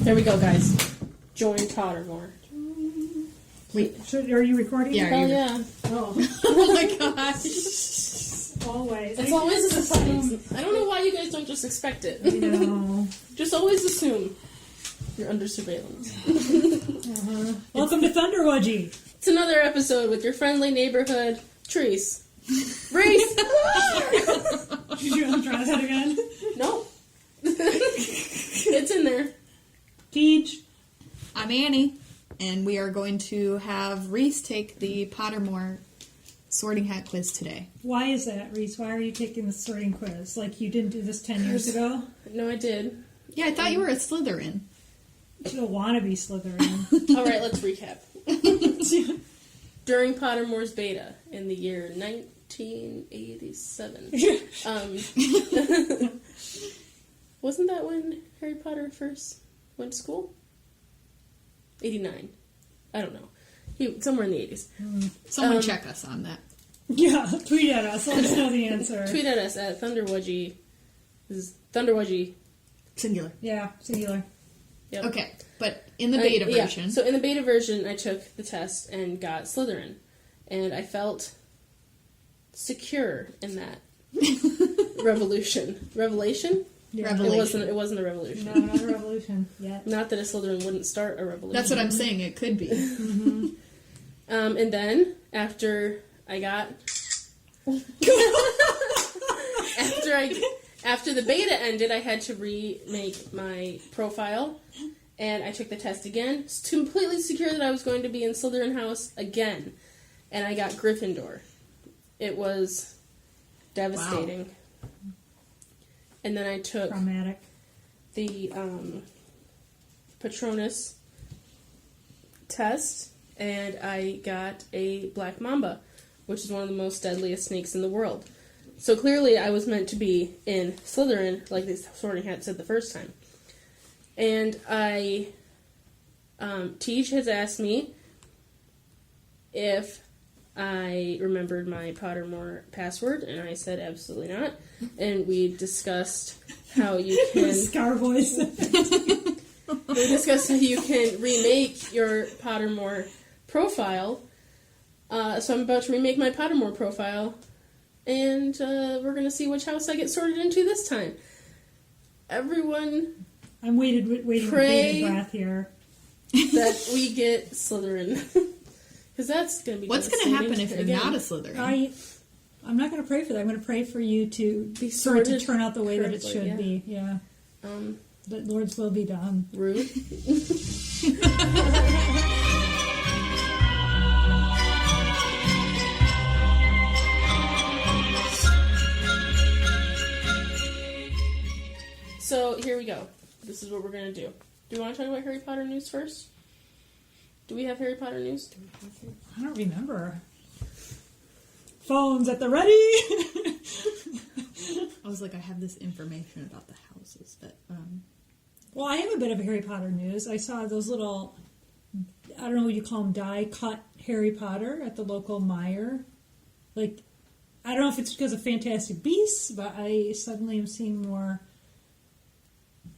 There we go, guys. Join Pottermore. Wait, are you recording? Yeah. Hell yeah. Oh. Oh my gosh. Always. It's always a surprise. I don't know why you guys don't just expect it. No. Just always assume you're under surveillance. Welcome to Thunderwudgie. It's another episode with your friendly neighborhood Reese. Reese! Did you want to try that again? Nope. It's in there. Teej. I'm Annie, and we are going to have Reese take the Pottermore sorting hat quiz today. Why is that, Reese? Why are you taking the sorting quiz? Like you didn't do this 10 years ago? No, I did. Yeah, I thought you were a Slytherin. You don't want to be Slytherin. Alright, let's recap. During Pottermore's beta in the year 1987. Wasn't that when Harry Potter first went to school? 89. I don't know. Somewhere in the 80s. Someone check us on that. Yeah, tweet at us. Let us know the answer. Tweet at us at Thunderwudgie. This is Thunderwudgie. Singular. Yeah, singular. Yep. Okay, but in the beta version... Yeah. So in the beta version, I took the test and got Slytherin. And I felt secure in that revelation. Revelation? Yeah. Revelation. It wasn't a revolution. No, not a revolution yet. Not that a Slytherin wouldn't start a revolution. That's what I'm saying, it could be. Mm-hmm. And then, after I got... after the beta ended, I had to remake my profile. And I took the test again. Completely secure that I was going to be in Slytherin house again. And I got Gryffindor. It was devastating. Wow. And then I took traumatic. The Patronus test, and I got a Black Mamba, which is one of the most deadliest snakes in the world. So clearly I was meant to be in Slytherin, like the sorting hat said the first time. And Teej has asked me if I remembered my Pottermore password, and I said absolutely not. And we discussed how you can... Scar voice. We discussed how you can remake your Pottermore profile. So I'm about to remake my Pottermore profile, and we're going to see which house I get sorted into this time. Everyone... I'm waiting with bated breath here. That we get Slytherin. Because that's going to be What's going to happen if you're not a Slytherin? I'm not going to pray for that. I'm going to pray for you to be sorted to turn out the way that it should be. Yeah. That Lord's will be done. Rude. So here we go. This is what we're going to do. Do we want to talk about Harry Potter news first? Do we have Harry Potter news? I don't remember. Phones at the ready! I was like, I have this information about the houses, but... Well, I have a bit of Harry Potter news. I saw those little, I don't know what you call them, die-cut Harry Potter at the local Meijer. Like, I don't know if it's because of Fantastic Beasts, but I suddenly am seeing more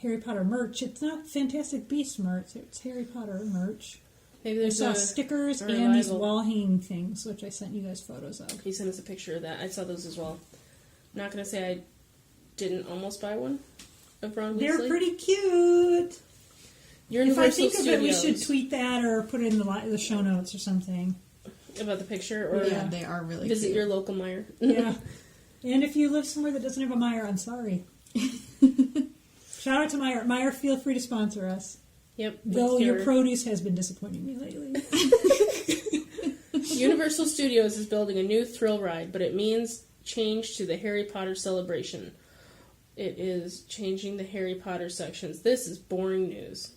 Harry Potter merch. It's not Fantastic Beasts merch, it's Harry Potter merch. Maybe there's stickers and these wall-hanging things, which I sent you guys photos of. He sent us a picture of that. I saw those as well. I'm not going to say I didn't almost buy one of Ron Weasley. They're pretty cute. Universal if I think Studios. of it, we should tweet that or put it in the show notes or something. About the picture? Or yeah, they are really visit cute. your local Meijer. Yeah. And if you live somewhere that doesn't have a Meijer, I'm sorry. Shout out to Meijer. Meijer, feel free to sponsor us. Yep. Though your produce has been disappointing me lately. Universal Studios is building a new thrill ride, but it means change to the Harry Potter celebration. It is changing the Harry Potter sections. This is boring news.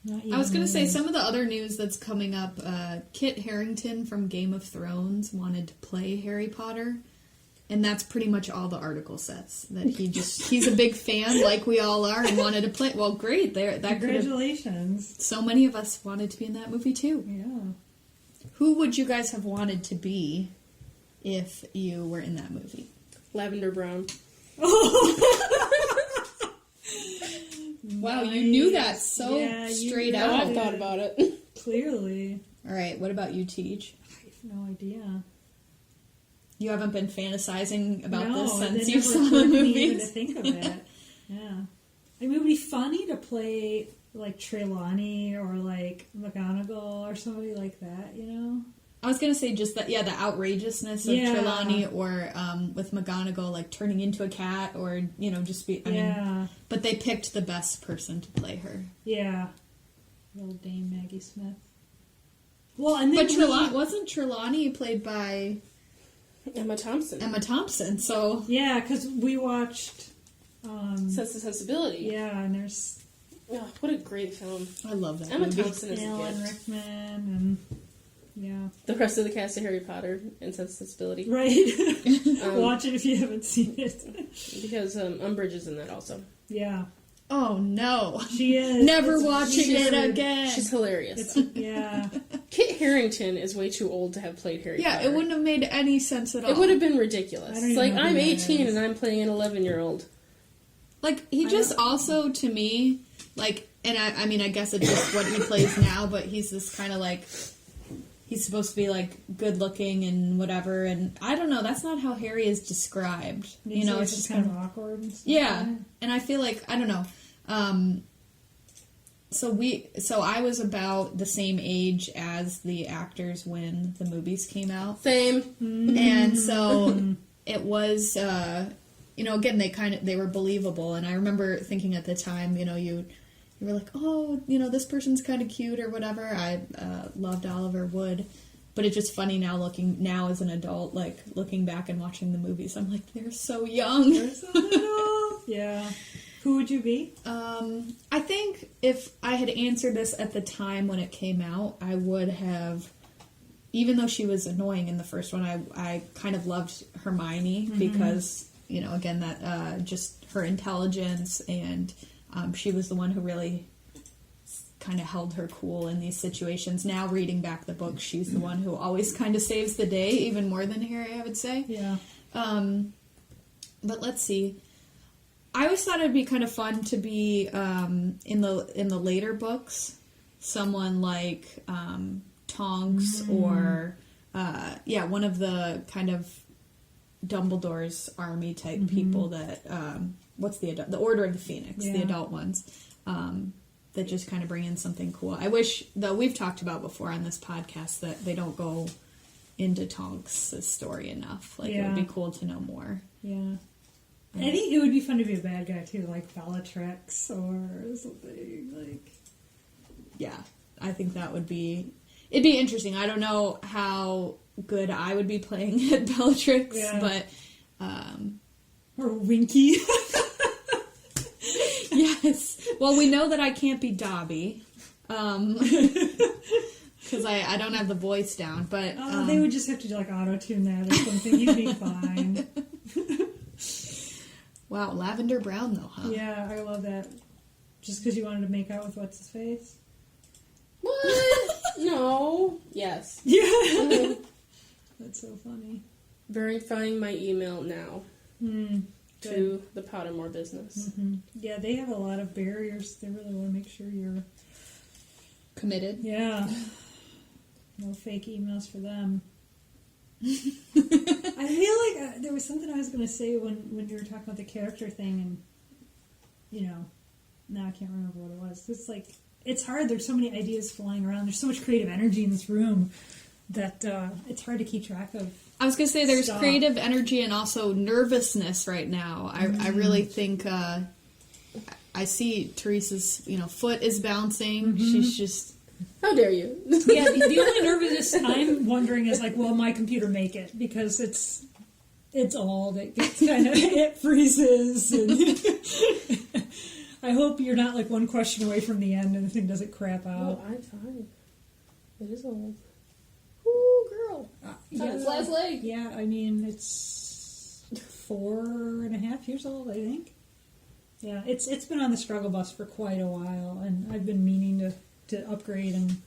I was going to say, some of the other news that's coming up, Kit Harington from Game of Thrones wanted to play Harry Potter. And that's pretty much all the article says. That he's a big fan, like we all are, and wanted to play. Well, great. Congratulations. So many of us wanted to be in that movie, too. Yeah. Who would you guys have wanted to be if you were in that movie? Lavender Brown. Wow, you knew that so straight Now out. I've thought about it. Clearly. All right, what about you, Teej? I have no idea. You haven't been fantasizing about No, this since it you never saw the occurred to me even to movies? think of it. Yeah. I mean, it would be funny to play like Trelawney or like McGonagall or somebody like that, you know? I was gonna say just that, the outrageousness of Trelawney, or with McGonagall, like turning into a cat, or just be. I mean, but they picked the best person to play her. Yeah. Little Dame Maggie Smith. Well, and then wasn't Trelawney played by Emma Thompson. Emma Thompson? So yeah, because we watched Sense and Sensibility. Yeah, and there's Oh, what a great film. I love that Emma movie. Thompson is a Alan gift. Rickman and The rest of the cast of Harry Potter and Sense and Sensibility. right. Watch it if you haven't seen it. Because Umbridge is in that also. Yeah, Oh no! she is. Never watching it again. She's hilarious. Yeah. Kit Harington is way too old to have played Harry Potter. It wouldn't have made any sense at all. It would have been ridiculous. I don't It's even like, know who I'm that 18 is. and I'm playing an 11-year-old. Like, he just also, to me, like, and I mean, I guess it's just what he plays now, but he's this kind of like, he's supposed to be like good looking and whatever, and I don't know, that's not how Harry is described. It's just kind of awkward. And stuff. Yeah, and I feel like, I don't know. So I was about the same age as the actors when the movies came out. Same. And so it was, again, they were believable. And I remember thinking at the time, you were like, oh, this person's kind of cute or whatever. I loved Oliver Wood. But it's just funny now as an adult, like looking back and watching the movies, I'm like, they're so young. They're so little. Yeah. Who would you be? I think if I had answered this at the time when it came out, I would have, even though she was annoying in the first one, I kind of loved Hermione because, again, that just her intelligence, and she was the one who really kind of held her cool in these situations. Now, reading back the book, she's the one who always kind of saves the day, even more than Harry, I would say. Yeah. But let's see. I always thought it'd be kind of fun to be in the later books, someone like Tonks or one of the kind of Dumbledore's army type people that what's the Order of the Phoenix, the adult ones, that just kind of bring in something cool. I wish, though, we've talked about before on this podcast that they don't go into Tonks' story enough. Like it would be cool to know more. Yeah. I think it would be fun to be a bad guy too, like Bellatrix or something like. Yeah, I think that would be. It'd be interesting. I don't know how good I would be playing at Bellatrix, but. Or Winky. Yes. Well, we know that I can't be Dobby. Because I don't have the voice down, but. They would just have to like auto-tune that or something. You'd be fine. Wow, lavender brown though, huh? Yeah, I love that. Just because you wanted to make out with what's his face? What? No. Yes. Yeah. That's so funny. Verifying my email now to the Pottermore business. Mm-hmm. Yeah, they have a lot of barriers. They really want to make sure you're Committed. Yeah. No fake emails for them. I feel like there was something I was going to say when you were talking about the character thing, and now I can't remember what it was. It's like it's hard. There's so many ideas flying around. There's so much creative energy in this room that it's hard to keep track of. I was going to say there's creative energy and also nervousness right now. I really think I see Teresa's foot is bouncing. She's just. How dare you? Yeah, the only nervousness I'm wondering is like, will my computer make it? Because it's old. It gets it freezes. And I hope you're not like one question away from the end and the thing doesn't crap out. Oh, I'm fine. It is old. Ooh, girl. It's last leg. Yeah, I mean, it's 4.5 years old, I think. Yeah, it's been on the struggle bus for quite a while, and I've been meaning to upgrade, and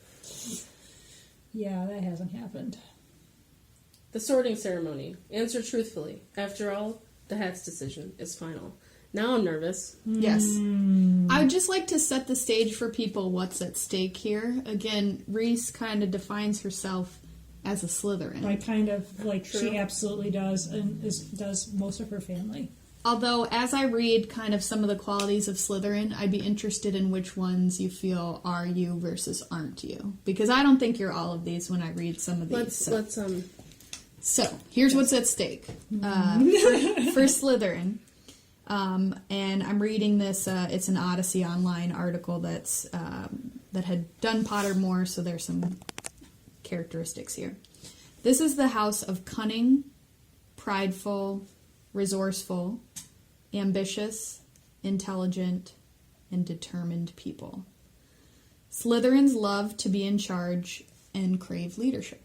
that hasn't happened. The sorting ceremony. Answer truthfully. After all, the hat's decision is final. Now I'm nervous. Yes. I would just like to set the stage for people what's at stake here. Again, Reese kind of defines herself as a Slytherin. I kind of, like, True. she absolutely does, and does most of her family. Although, as I read kind of some of the qualities of Slytherin, I'd be interested in which ones you feel are you versus aren't you. Because I don't think you're all of these when I read some of these. So, here's what's at stake. For Slytherin, and I'm reading this, it's an Odyssey Online article that's that had done Pottermore, so there's some characteristics here. This is the house of cunning, prideful, resourceful, ambitious, intelligent, and determined people. Slytherins love to be in charge and crave leadership.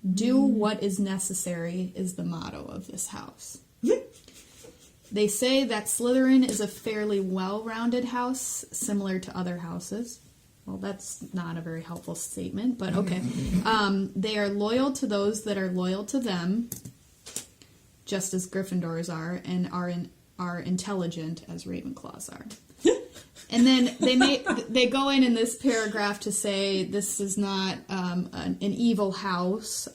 Do what is necessary is the motto of this house. They say that Slytherin is a fairly well-rounded house, similar to other houses. Well, that's not a very helpful statement, but okay. They are loyal to those that are loyal to them, just as Gryffindors are, and are intelligent as Ravenclaws are. And then they go in this paragraph to say this is not an evil house.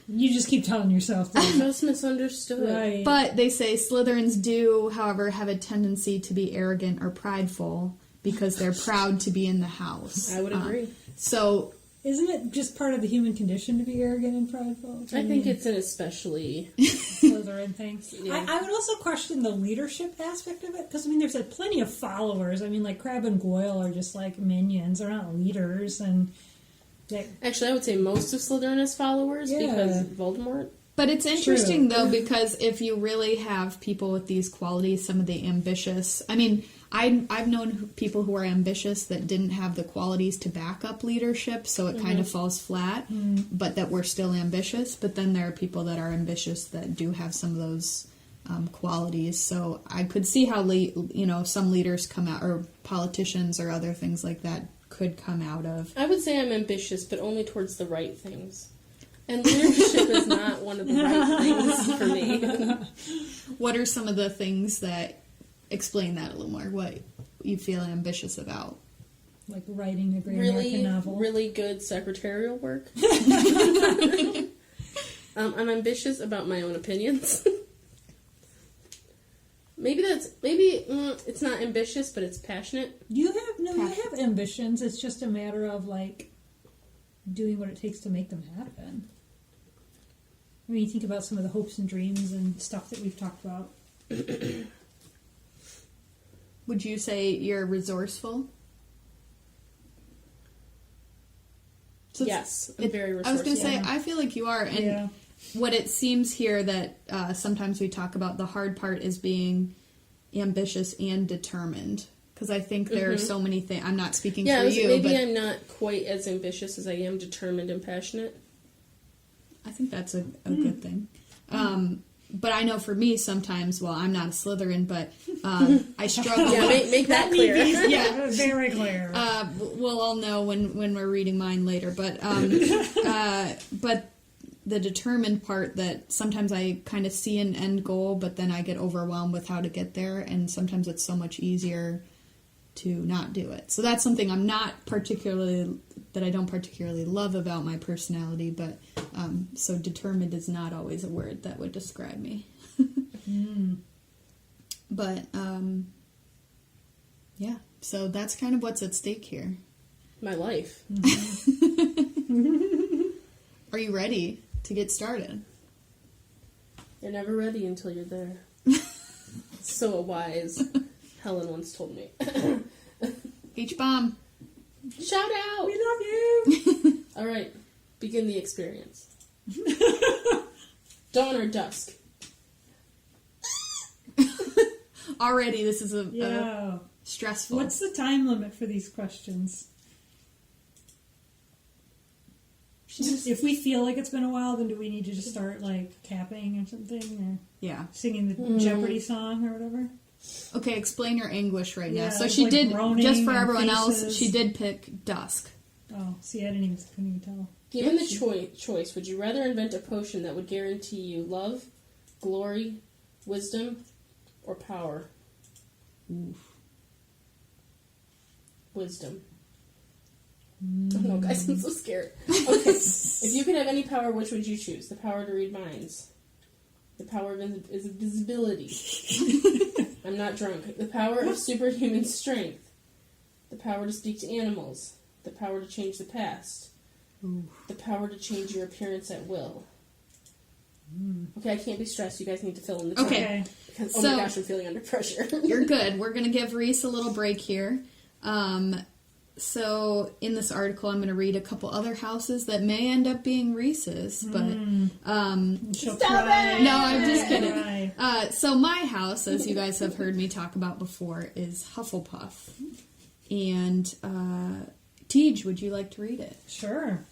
You just keep telling yourself that. Just misunderstood. Right. But they say Slytherins do, however, have a tendency to be arrogant or prideful because they're proud to be in the house. I would agree. So, Isn't it just part of the human condition to be arrogant and prideful? I think it's an especially... Slytherin thing. Yeah. I would also question the leadership aspect of it, because, I mean, there's plenty of followers. I mean, like, Crabbe and Goyle are just, like, minions. They're not leaders, and... Actually, I would say most of Slytherin is followers, because Voldemort... but it's interesting, though, because if you really have people with these qualities, some of the ambitious... I mean, I've known people who are ambitious that didn't have the qualities to back up leadership, so it kind of falls flat, but that were still ambitious. But then there are people that are ambitious that do have some of those qualities. So I could see how, some leaders come out, or politicians or other things like that could come out of... I would say I'm ambitious, but only towards the right things. And leadership is not one of the right things for me. What are some of the things that... Explain that a little more, what you feel ambitious about. Like writing a great American novel. Really good secretarial work. I'm ambitious about my own opinions. Maybe it's not ambitious, but it's passionate. You have ambitions. It's just a matter of, like, doing what it takes to make them happen. I mean, you think about some of the hopes and dreams and stuff that we've talked about. Would you say you're resourceful? So yes, I'm very resourceful. I was going to say, I feel like you are. And what it seems here that sometimes we talk about, the hard part is being ambitious and determined. Because I think there are so many things. I'm not speaking for you. Maybe I'm not quite as ambitious as I am determined and passionate. I think that's a good thing. But I know for me sometimes, well, I'm not a Slytherin, but I struggle. Make that clear. Yeah, very clear. We'll all know when we're reading mine later. But but the determined part, that sometimes I kind of see an end goal, but then I get overwhelmed with how to get there, and sometimes it's so much easier to not do it. So that's something I don't particularly love about my personality, but so determined is not always a word that would describe me. But yeah, so that's kind of what's at stake here. My life. Are you ready to get started? You're never ready until you're there. So wise Helen once told me. H-bomb. Shout out! We love you! All right, begin the experience. Dawn or dusk? Already, this is a stressful. What's the time limit for these questions? If we feel like it's been a while, then do we need to just start, like, capping or something? Or singing the Jeopardy song or whatever? Okay, explain your anguish right now. So it's she like did, just for groaning everyone and else, faces. she did pick dusk. Oh, see, couldn't even tell. Given the choice, would you rather invent a potion that would guarantee you love, glory, wisdom, or power? Wisdom. Oh no, guys, I'm so scared. Okay, if you could have any power, which would you choose? The power to read minds. The power of invisibility. I'm not drunk. The power of superhuman strength. The power to speak to animals. The power to change the past. The power to change your appearance at will. Okay, I can't be stressed. You guys need to fill in the time. Okay. Because, oh my gosh, I'm feeling under pressure. You're good. We're going to give Reese a little break here. So in this article, I'm going to read a couple other houses that may end up being Reese's, but Stop it! No, I'm just kidding. So my house, as you guys have heard me talk about before, is Hufflepuff. And Teej, would you like to read it? Sure.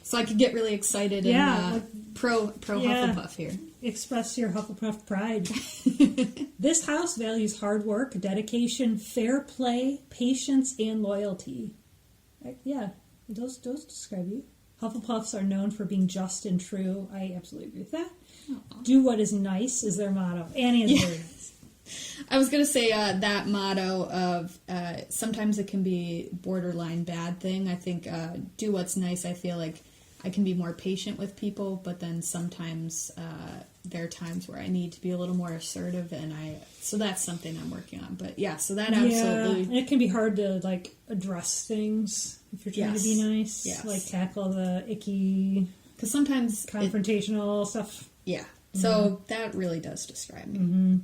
So I could get really excited and pro Hufflepuff here. Express your Hufflepuff pride. This house values hard work, dedication, fair play, patience, and loyalty. Yeah, those describe you. Hufflepuffs are known for being just and true. I absolutely agree with that. Aww. Do what is nice is their motto. Annie is very nice. I was going to say that motto of sometimes it can be borderline bad thing. I think do what's nice. I feel like I can be more patient with people, but then sometimes there are times where I need to be a little more assertive, so that's something I'm working on. But yeah, so that absolutely. And it can be hard to like address things if you're trying to be nice. Yes. Like tackle the icky, because sometimes confrontational stuff. Yeah. So that really does describe me. Mm-hmm.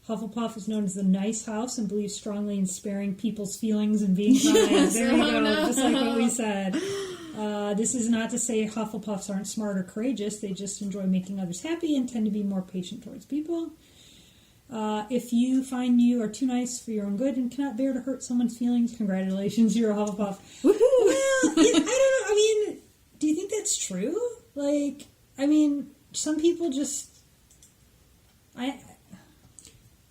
Hufflepuff is known as the nice house and believes strongly in sparing people's feelings and being kind. There you go, just like what we said. This is not to say Hufflepuffs aren't smart or courageous. They just enjoy making others happy and tend to be more patient towards people. If you find you are too nice for your own good and cannot bear to hurt someone's feelings, congratulations, you're a Hufflepuff. Woohoo! Well, I don't know. I mean, do you think that's true? Like, I mean, some people just... I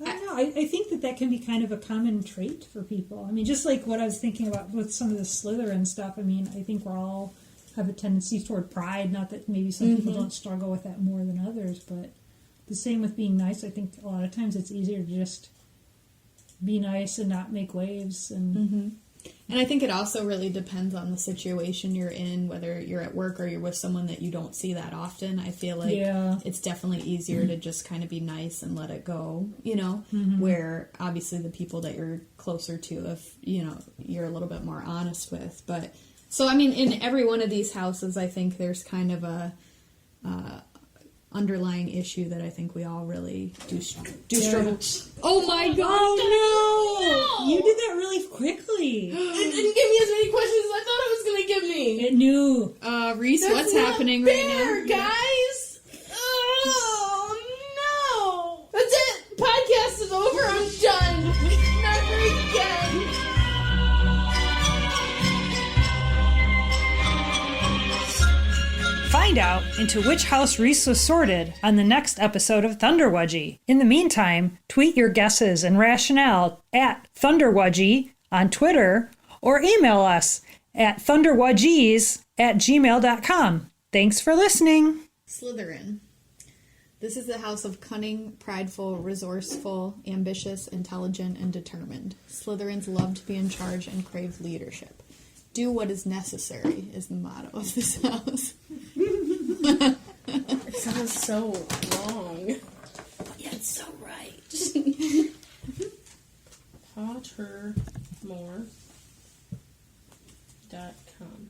don't know. I think that can be kind of a common trait for people. I mean, just like what I was thinking about with some of the Slytherin stuff. I mean, I think we all have a tendency toward pride. Not that maybe some people don't struggle with that more than others, but the same with being nice. I think a lot of times it's easier to just be nice and not make waves. And I think it also really depends on the situation you're in, whether you're at work or you're with someone that you don't see that often. I feel like it's definitely easier to just kind of be nice and let it go, where obviously the people that you're closer to, if, you're a little bit more honest with. But, so, I mean, in every one of these houses, I think there's kind of a underlying issue that I think we all really do struggle. Oh my god! Oh no! You did that really quickly. It didn't give me as many questions as I thought it was going to give me. It knew. Reese, That's what's not happening fair, right now? guys? Oh no! That's it. Podcast is over. I'm done. Never again. Find out into which house Reese was sorted on the next episode of Thunderwudgie. In the meantime, tweet your guesses and rationale at Thunderwudgie on Twitter or email us at thunderwudgies@gmail.com. Thanks for listening. Slytherin. This is the house of cunning, prideful, resourceful, ambitious, intelligent, and determined. Slytherins love to be in charge and crave leadership. Do what is necessary is the motto of this house. It sounds so wrong. Yeah, it's so right. Pottermore.com.